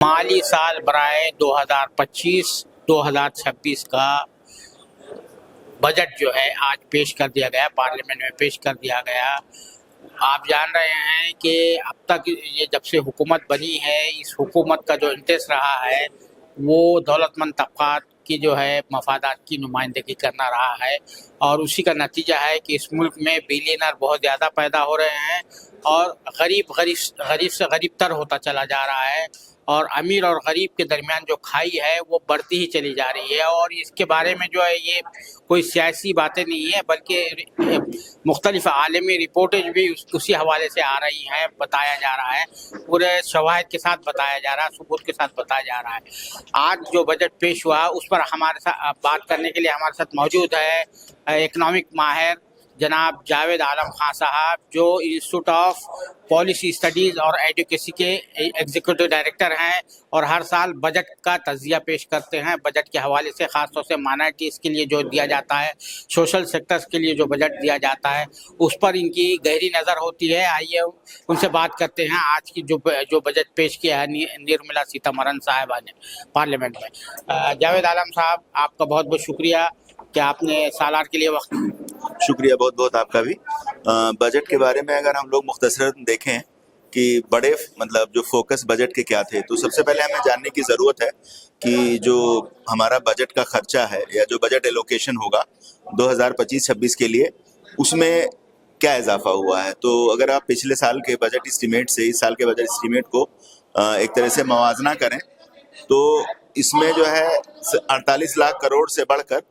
माली साल बराए 2025-2026 का बजट जो है आज पेश कर दिया गया, पार्लियामेंट में पेश कर दिया गया। आप जान रहे हैं कि अब तक ये जब से हुकूमत बनी है, इस हुकूमत का जो इंटरेस्ट रहा है वो दौलतमंद तबकात की जो है मफादात की नुमाइंदगी करना रहा है, और उसी का नतीजा है कि इस मुल्क में बिलियनर बहुत ज़्यादा पैदा हो रहे हैं और गरीब गरीब गरीब से गरीब तर होता चला जा रहा है, और अमीर और गरीब के दरमियान जो खाई है वो बढ़ती ही चली जा रही है। और इसके बारे में जो है ये कोई सियासी बातें नहीं है, बल्कि मुख्तलिफ आलमी रिपोर्टेज भी उसी हवाले से आ रही हैं, बताया जा रहा है, पूरे शवाहिद के साथ बताया जा रहा है, सबूत के साथ बताया जा रहा है। आज जो बजट पेश हुआ उस पर हमारे साथ बात करने के लिए हमारे साथ मौजूद है इकनॉमिक माहिर जनाब जावेद आलम खान साहब, जो इंस्टीट्यूट ऑफ पॉलिसी स्टडीज़ और एडवोकेसी के एग्जीक्यूटिव डायरेक्टर हैं और हर साल बजट का तज्जिया पेश करते हैं। बजट के हवाले से ख़ासतौर से माइनॉरिटीज़ के लिए जो दिया जाता है, सोशल सेक्टर्स के लिए जो बजट दिया जाता है, उस पर इनकी गहरी नज़र होती है। आइए उनसे बात करते हैं। आज की जो बजट पेश किया है निर्मला सीतारमण साहिबा ने पार्लियामेंट में। जावेद आलम साहब, आपका बहुत बहुत शुक्रिया कि आपने सालार के लिए वक्त। शुक्रिया बहुत बहुत आपका भी। बजट के बारे में अगर हम लोग मुख्तसरन देखें कि बड़े मतलब जो फोकस बजट के क्या थे, तो सबसे पहले हमें जानने की ज़रूरत है कि जो हमारा बजट का खर्चा है या जो बजट एलोकेशन होगा 2025-26 के लिए, उसमें क्या इजाफा हुआ है। तो अगर आप पिछले साल के बजट एस्टीमेट से इस साल के बजट एस्टीमेट को एक तरह से मवाजना करें तो इसमें जो है 48 लाख करोड़ से बढ़कर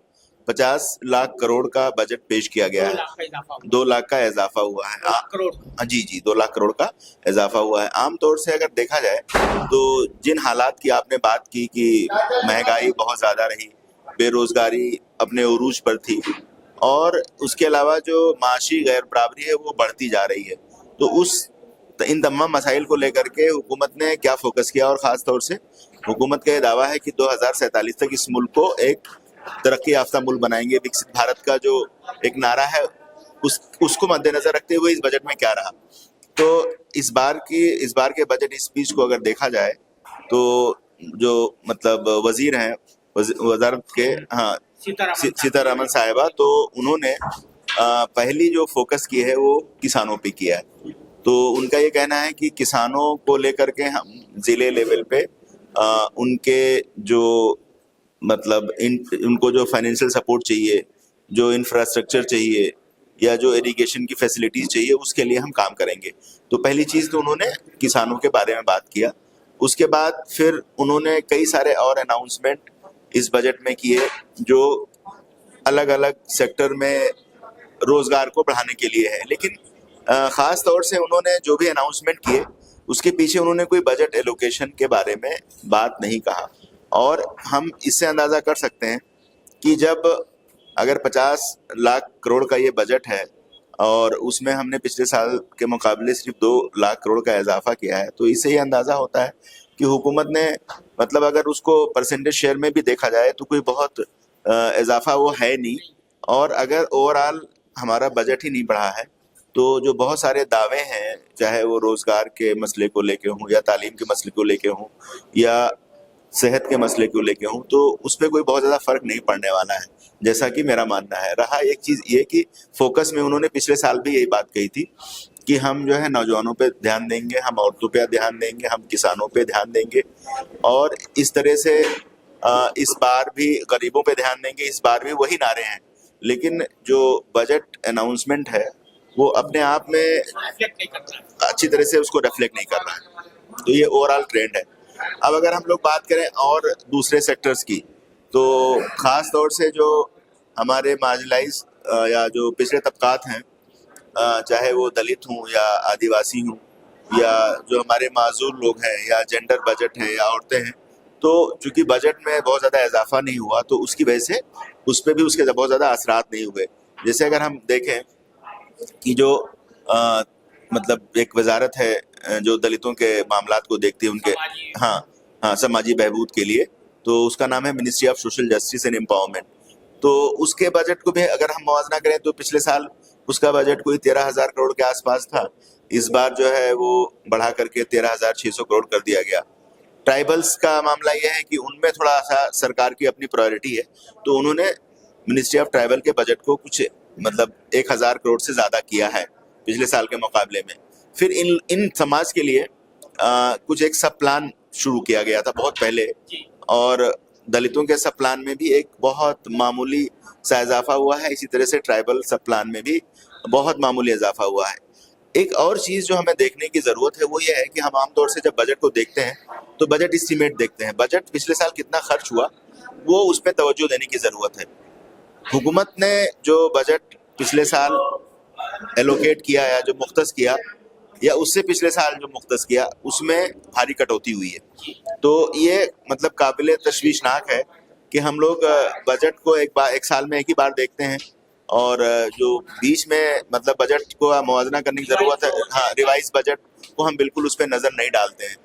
50 लाख करोड़ का बजट पेश किया गया है। 2 लाख का इजाफा हुआ है। जी 2 लाख करोड़ का इजाफा हुआ है। आमतौर से अगर देखा जाए तो जिन हालात की आपने बात की कि महंगाई बहुत ज़्यादा रही, बेरोजगारी अपने उरूज पर थी, और उसके अलावा जो माशी गैर बराबरी है वो बढ़ती जा रही है, तो इन तमाम मसाइल को लेकर के हुकूमत ने क्या फोकस किया, और ख़ास तौर से हुकूमत का ये दावा है कि 2047 तक इस मुल्क को एक तरक्की याफ्ता मुल्क बनाएंगे। विकसित भारत का जो एक नारा है उसको मद्देनजर रखते हुए इस बजट में क्या रहा। तो इस बार के बजट स्पीच को अगर देखा जाए तो जो मतलब वजीर हैं वजारत के, हाँ, सीतारमण साहिबा, तो उन्होंने पहली जो फोकस की है वो किसानों पे किया है। तो उनका ये कहना है कि किसानों को लेकर के हम जिले लेवल पे उनके जो मतलब उनको जो फाइनेंशियल सपोर्ट चाहिए, जो इंफ्रास्ट्रक्चर चाहिए या जो इरिगेशन की फैसिलिटीज़ चाहिए, उसके लिए हम काम करेंगे। तो पहली चीज़ तो उन्होंने किसानों के बारे में बात किया। उसके बाद फिर उन्होंने कई सारे और अनाउंसमेंट इस बजट में किए जो अलग अलग सेक्टर में रोज़गार को बढ़ाने के लिए है। लेकिन ख़ास तौर से उन्होंने जो भी अनाउंसमेंट किए उसके पीछे उन्होंने कोई बजट एलोकेशन के बारे में बात नहीं कहा। और हम इससे अंदाज़ा कर सकते हैं कि जब अगर 50 लाख करोड़ का ये बजट है और उसमें हमने पिछले साल के मुकाबले सिर्फ 2 लाख करोड़ का इजाफा किया है, तो इससे ये अंदाज़ा होता है कि हुकूमत ने मतलब अगर उसको परसेंटेज शेयर में भी देखा जाए तो कोई बहुत इजाफा वो है नहीं। और अगर ओवरऑल हमारा बजट ही नहीं बढ़ा है तो जो बहुत सारे दावे हैं, चाहे वो रोज़गार के मसले को लेके हों या तालीम के मसले को लेके हों या सेहत के मसले को लेके हूँ, तो उस पर कोई बहुत ज़्यादा फ़र्क नहीं पड़ने वाला है, जैसा कि मेरा मानना है। रहा एक चीज़ ये कि फोकस में उन्होंने पिछले साल भी यही बात कही थी कि हम जो है नौजवानों पे ध्यान देंगे, हम औरतों पे ध्यान देंगे, हम किसानों पे ध्यान देंगे, और इस तरह से इस बार भी गरीबों पे ध्यान देंगे। इस बार भी वही नारे हैं, लेकिन जो बजट अनाउंसमेंट है वो अपने आप में अच्छी तरह से उसको रिफ्लेक्ट नहीं कर रहा है। तो ये ओवरऑल ट्रेंड है। अब अगर हम लोग बात करें और दूसरे सेक्टर्स की, तो ख़ास तौर से जो हमारे मार्जिनलाइज या जो पिछड़े तबकात हैं, चाहे वो दलित हों या आदिवासी हों या जो हमारे माजूर लोग हैं या जेंडर बजट है या औरतें हैं, तो चूँकि बजट में बहुत ज़्यादा इजाफा नहीं हुआ तो उसकी वजह से उस पर भी उसके बहुत ज़्यादा असरात नहीं हुए। जैसे अगर हम देखें कि जो मतलब एक वजारत है जो दलितों के मामलात को देखती है, उनके हाँ समाजी बहबूद के लिए, तो उसका नाम है ministry of social justice and empowerment. तो उसके बजट को भी अगर हम मुआवजा करें तो पिछले साल उसका बजट कोई 13,000 करोड़ के आसपास था। इस बार जो है वो बढ़ा करके 13,600 करोड़ कर दिया गया। ट्राइबल्स का मामला यह है कि उनमें थोड़ा सा सरकार की अपनी प्रायोरिटी है, तो उन्होंने मिनिस्ट्री ऑफ ट्राइबल के बजट को कुछ मतलब 1,000 करोड़ से ज़्यादा किया है पिछले साल के मुकाबले में। फिर इन समाज के लिए कुछ एक सब प्लान शुरू किया गया था बहुत पहले, और दलितों के सब प्लान में भी एक बहुत मामूली सा इजाफा हुआ है। इसी तरह से ट्राइबल सब प्लान में भी बहुत मामूली इजाफा हुआ है। एक और चीज़ जो हमें देखने की ज़रूरत है वो ये है कि हम आमतौर से जब बजट को देखते हैं तो बजट एस्टीमेट देखते हैं, बजट पिछले साल कितना खर्च हुआ वो उस पर तवज्जो देने की ज़रूरत है। हुकूमत ने जो बजट पिछले साल एलोकेट किया या जो मुख्तस किया, या उससे पिछले साल जो मुख्तस किया, उसमें भारी कटौती हुई है। तो ये मतलब काबिल तशवीशनाक है कि हम लोग बजट को एक साल में एक ही बार देखते हैं, और जो बीच में मतलब बजट को मुवाजना करने की ज़रूरत है, हाँ, रिवाइज बजट को हम बिल्कुल उस पर नज़र नहीं डालते हैं।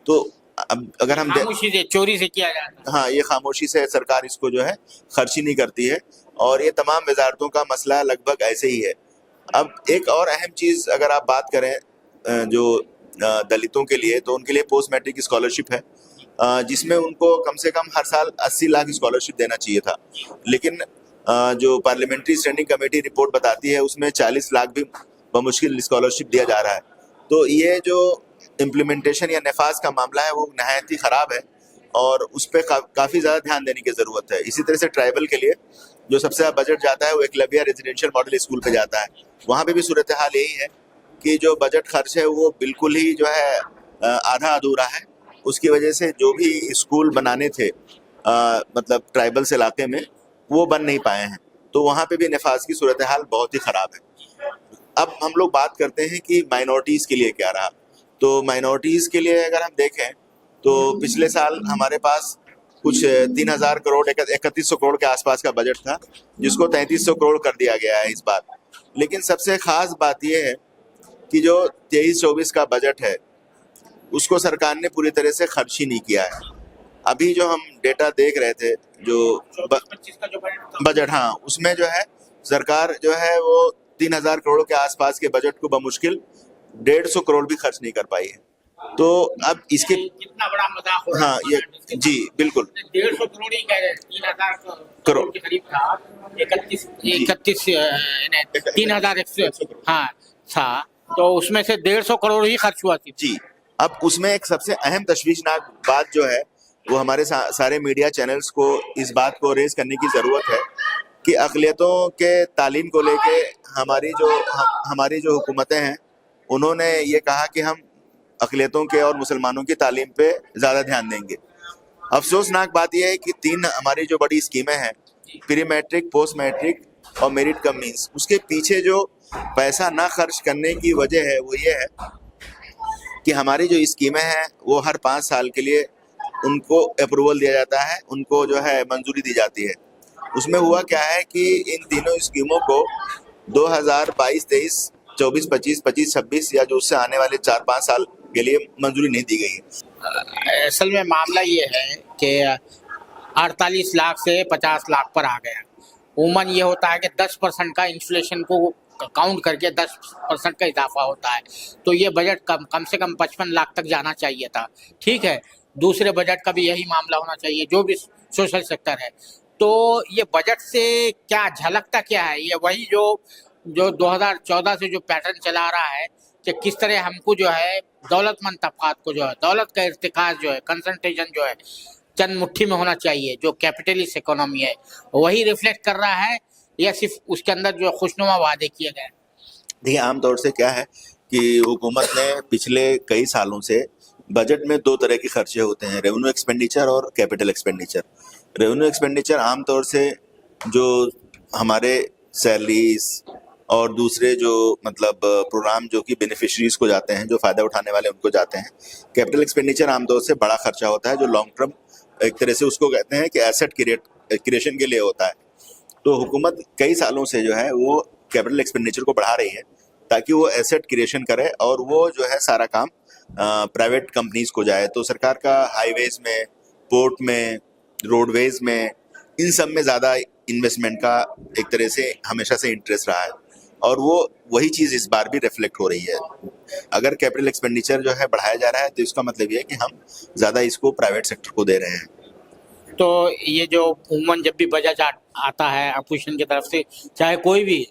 तो अब अगर हम खामोशी से, चोरी से किया जाता है। हाँ, ये खामोशी से सरकार इसको जो है खर्च ही नहीं करती है, और ये तमाम वजारतों का मसला लगभग ऐसे ही है। अब एक और अहम चीज़ अगर आप बात करें जो दलितों के लिए, तो उनके लिए पोस्ट मैट्रिक स्कॉलरशिप है, जिसमें उनको कम से कम हर साल 80 लाख स्कॉलरशिप देना चाहिए था, लेकिन जो पार्लियामेंट्री स्टैंडिंग कमेटी रिपोर्ट बताती है उसमें 40 लाख भी बमुश्किल स्कॉलरशिप दिया जा रहा है। तो ये जो इम्प्लीमेंटेशन या नफाज का मामला है वो नहायत ही ख़राब है, और उस पर काफ़ी ज़्यादा ध्यान देने की ज़रूरत है। इसी तरह से ट्राइबल के लिए जो सबसे ज़्यादा बजट जाता है वो एकलव्य रेजिडेंशियल मॉडल स्कूल पे जाता है। वहाँ पे भी सूरत हाल यही है कि जो बजट खर्च है वो बिल्कुल ही जो है आधा अधूरा है। उसकी वजह से जो भी स्कूल बनाने थे मतलब ट्राइबल्स इलाके में, वो बन नहीं पाए हैं। तो वहाँ पे भी नफाज की सूरत हाल बहुत ही ख़राब है। अब हम लोग बात करते हैं कि माइनॉरिटीज़ के लिए क्या रहा। तो माइनॉरिटीज़ के लिए अगर हम देखें तो पिछले साल हमारे पास कुछ 3,000 करोड़ 3100 करोड़ के आसपास का बजट था, जिसको 3300 करोड़ कर दिया गया है इस बार। लेकिन सबसे ख़ास बात यह है कि जो 23-24 का बजट है उसको सरकार ने पूरी तरह से खर्च ही नहीं किया है। अभी जो हम डेटा देख रहे थे, जो 25 का जो बजट, हाँ, उसमें जो है सरकार जो है वो 3,000 करोड़ के आसपास के बजट को बमुश्किल 150 करोड़ भी खर्च नहीं कर पाई है। तो अब इसके कितना बड़ा मजाक हो रहा है। हाँ, ये जी बिल्कुल 150 करोड़ ही कह रहे हैं, 3,000 करोड़ के करीब था। 31 3,000 हाँ था, तो उसमें से 150 करोड़ ही खर्च हुआ थी। जी। अब उसमें एक सबसे अहम तशवीशनाक बात जो है वो हमारे सारे मीडिया चैनल्स को इस बात को रेज करने की ज़रूरत है कि अक़लियतों के तालीम को लेके हमारी जो हुकूमतें हैं उन्होंने ये कहा कि हम अक़लियतों के और मुसलमानों की तालीम पे ज़्यादा ध्यान देंगे। अफसोसनाक बात यह है कि 3 हमारी जो बड़ी स्कीमें हैं, प्री मैट्रिक, पोस्ट मैट्रिक और मेरिट कम मीन्स, उसके पीछे जो पैसा ना खर्च करने की वजह है वो ये है कि हमारी जो स्कीमें हैं वो हर 5 साल के लिए उनको अप्रूवल दिया जाता है, उनको जो है मंजूरी दी जाती है। उसमें हुआ क्या है कि इन तीनों स्कीमों को 2022-23, 24-25, 25-26 या जो उससे आने वाले 4-5 साल के लिए मंजूरी नहीं दी गई है। असल में मामला ये है कि 48 लाख से 50 लाख पर आ गया। उमूमन ये होता है कि 10% का इन्फ्लेशन को काउंट करके 10% का इजाफा होता है, तो ये बजट कम से कम 55 लाख तक जाना चाहिए था। ठीक है, दूसरे बजट का भी यही मामला होना चाहिए, जो भी सोशल सेक्टर है। तो ये बजट से क्या झलकता क्या है, ये वही जो 2014 से जो पैटर्न चला रहा है कि किस तरह हमको जो है दौलतमंद तबकात को जो है दौलत का इर्तिकाज जो है, कंसंट्रेशन जो है चंद मुट्ठी में होना चाहिए, जो कैपिटलिस्ट इकोनॉमी है वही रिफ्लेक्ट कर रहा है, या सिर्फ उसके अंदर जो खुशनुमा वादे किए गए। देखिए, आमतौर से क्या है कि हुकूमत ने पिछले कई सालों से बजट में 2 तरह के खर्चे होते हैं, रेवेन्यू एक्सपेंडिचर और कैपिटल एक्सपेंडिचर। रेवेन्यू एक्सपेंडिचर आमतौर से जो हमारे सैलरीज और दूसरे जो मतलब प्रोग्राम जो कि बेनिफिशरीज को जाते हैं, जो फ़ायदा उठाने वाले उनको जाते हैं। कैपिटल एक्सपेंडिचर आमतौर से बड़ा खर्चा होता है, जो लॉन्ग टर्म एक तरह से उसको कहते हैं कि एसेट क्रिएशन के लिए होता है। तो हुकूमत कई सालों से जो है वो कैपिटल एक्सपेंडिचर को बढ़ा रही है ताकि वो एसेट क्रिएशन करे और वो जो है सारा काम प्राइवेट कंपनीज को जाए। तो सरकार का हाईवेज में, पोर्ट में, रोडवेज में, इन सब में ज़्यादा इन्वेस्टमेंट का एक तरह से हमेशा से इंटरेस्ट रहा है। और वो वही चीज इस बार भी रिफ्लेक्ट हो रही है। अगर कैपिटल एक्सपेंडिचर जो है बढ़ाया जा रहा है तो इसका मतलब ये है कि हम ज्यादा इसको प्राइवेट सेक्टर को दे रहे हैं। तो ये जो उमूमन जब भी बजट आता है अपोजिशन की तरफ से, चाहे कोई भी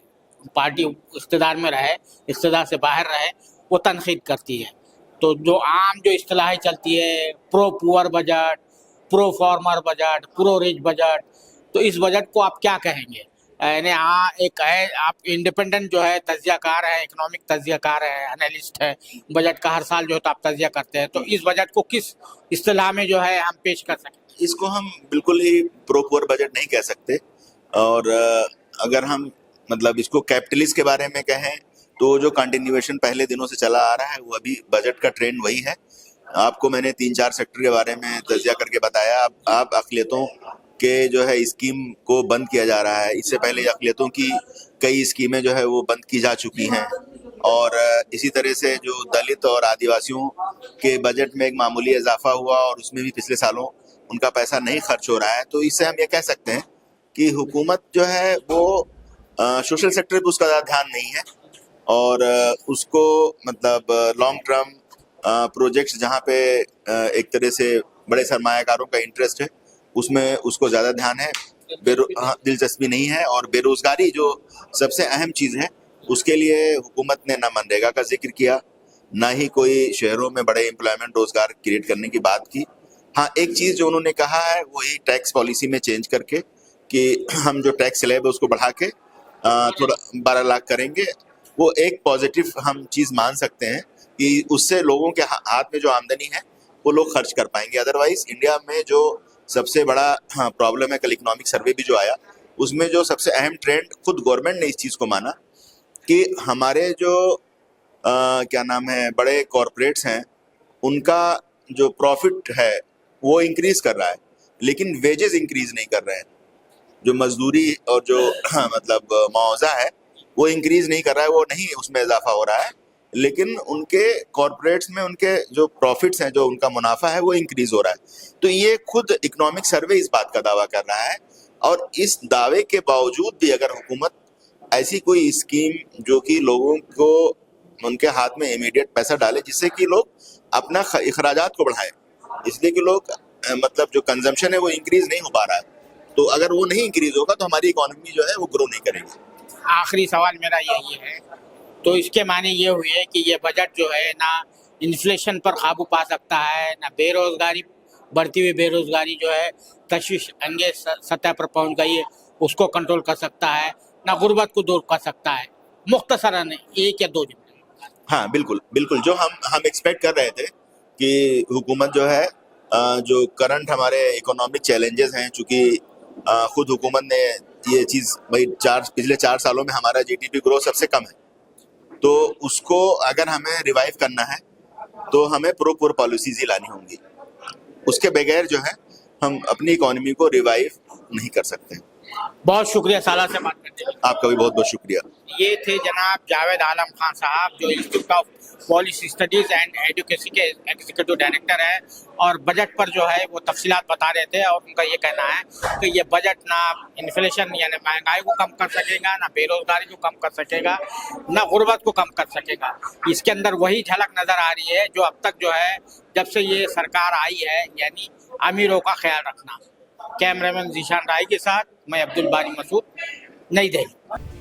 पार्टी इक़्तिदार में रहे, इक़्तिदार से बाहर रहे, वो तनकीद करती है। तो जो आम जो इस्तिलाहें चलती है, pro poor budget, pro farmer budget, pro rich budget, तो इस बजट को आप क्या कहेंगे? यानी हाँ, एक है आप इंडिपेंडेंट जो है तज्जियाकार है, इकोनॉमिक तज्जियाकार है, एनालिस्ट है, बजट का हर साल जो है तो आप तज्जिया करते हैं, तो इस बजट को किस इस्तिलाह में जो है हम पेश कर सकें? इसको हम बिल्कुल ही प्रो पुअर बजट नहीं कह सकते। और अगर हम मतलब इसको कैपिटलिस्ट के बारे में कहें तो जो कंटिन्यूएशन पहले दिनों से चला आ रहा है वो अभी बजट का ट्रेंड वही है। आपको मैंने 3-4 सेक्टर के बारे में तज्जिया करके बताया। आप अक़लियतों के जो है स्कीम को बंद किया जा रहा है। इससे पहले अक़लियतों की कई स्कीमें जो है वो बंद की जा चुकी हैं। और इसी तरह से जो दलित और आदिवासियों के बजट में एक मामूली इजाफा हुआ और उसमें भी पिछले सालों उनका पैसा नहीं खर्च हो रहा है। तो इससे हम ये कह सकते हैं कि हुकूमत जो है वो सोशल सेक्टर पे उसका ज़्यादा ध्यान नहीं है और उसको मतलब लॉन्ग टर्म प्रोजेक्ट्स जहाँ पे एक तरह से बड़े सरमायाकारों का इंटरेस्ट है उसमें उसको ज़्यादा ध्यान है, दिलचस्पी नहीं है। और बेरोज़गारी जो सबसे अहम चीज़ है उसके लिए हुकूमत ने ना मनरेगा का जिक्र किया, ना ही कोई शहरों में बड़े एम्प्लॉयमेंट रोज़गार क्रिएट करने की बात की। हाँ, एक चीज़ जो उन्होंने कहा है वही टैक्स पॉलिसी में चेंज करके कि हम जो टैक्स स्लैब है उसको बढ़ा के थोड़ा 12 लाख करेंगे। वो एक पॉजिटिव हम चीज़ मान सकते हैं कि उससे लोगों के हाथ में जो आमदनी है वो लोग खर्च कर पाएंगे। अदरवाइज इंडिया में जो सबसे बड़ा प्रॉब्लम है, कल इकोनॉमिक सर्वे भी जो आया उसमें जो सबसे अहम ट्रेंड खुद गवर्नमेंट ने इस चीज़ को माना कि हमारे जो क्या नाम है बड़े कॉरपोरेट्स हैं उनका जो प्रॉफिट है वो इंक्रीज कर रहा है लेकिन वेजेस इंक्रीज नहीं कर रहे हैं। जो मजदूरी और जो मतलब मुआवजा है वो इंक्रीज नहीं कर रहा है, वो नहीं उसमें इजाफा हो रहा है, लेकिन उनके कॉरपोरेट्स में उनके जो प्रॉफिट्स हैं, जो उनका मुनाफा है वो इंक्रीज हो रहा है। तो ये खुद इकोनॉमिक सर्वे इस बात का दावा कर रहा है। और इस दावे के बावजूद भी अगर हुकूमत ऐसी कोई स्कीम जो कि लोगों को उनके हाथ में इमीडिएट पैसा डाले जिससे कि लोग अपना अखराजात को बढ़ाएं, इसलिए कि लोग मतलब जो कंजम्पशन है वो इंक्रीज नहीं हो पा रहा है, तो अगर वो नहीं इंक्रीज होगा तो हमारी इकोनॉमी जो है वो ग्रो नहीं करेगी। आखिरी सवाल मेरा यही है, तो इसके माने ये हुए कि ये बजट जो है ना इन्फ्लेशन पर काबू पा सकता है, ना बेरोजगारी, बढ़ती हुई बेरोजगारी जो है तशवीश अंगेज सतह पर पहुंच गई है उसको कंट्रोल कर सकता है, ना गुर्बत को दूर कर सकता है। मुख्तसरन 1 या 2 जुमले। हाँ बिल्कुल बिल्कुल, जो हम एक्सपेक्ट कर रहे थे कि हुकूमत जो है जो करंट हमारे इकोनॉमिक चैलेंजेस हैं, चूँकि खुद हुकूमत ने ये चीज़ भाई पिछले 4 सालों में हमारा जीडीपी ग्रोथ सबसे कम है, तो उसको अगर हमें रिवाइव करना है तो हमें प्रो पुअर पॉलिसीज ही लानी होंगी। उसके बगैर जो है हम अपनी इकोनॉमी को रिवाइव नहीं कर सकते। बहुत शुक्रिया साला से बात करने के लिए। आपका भी बहुत बहुत शुक्रिया। ये थे जनाब जावेद आलम खान साहब, जो institute of policy studies and education के एग्जीक्यूटिव डायरेक्टर है, और बजट पर जो है वो तफसीलात बता रहे थे। और उनका ये कहना है कि ये बजट ना इन्फ्लेशन यानी महंगाई को कम कर सकेगा, ना बेरोजगारी को कम कर सकेगा, ना गुर्बत को कम कर सकेगा। इसके अंदर वही झलक नज़र आ रही है जो अब तक जो है जब से ये सरकार आई है, यानी अमीरों का ख्याल रखना। कैमरामैन जीशान राय के साथ मैं अब्दुल बारी मसूद, नई दिल्ली।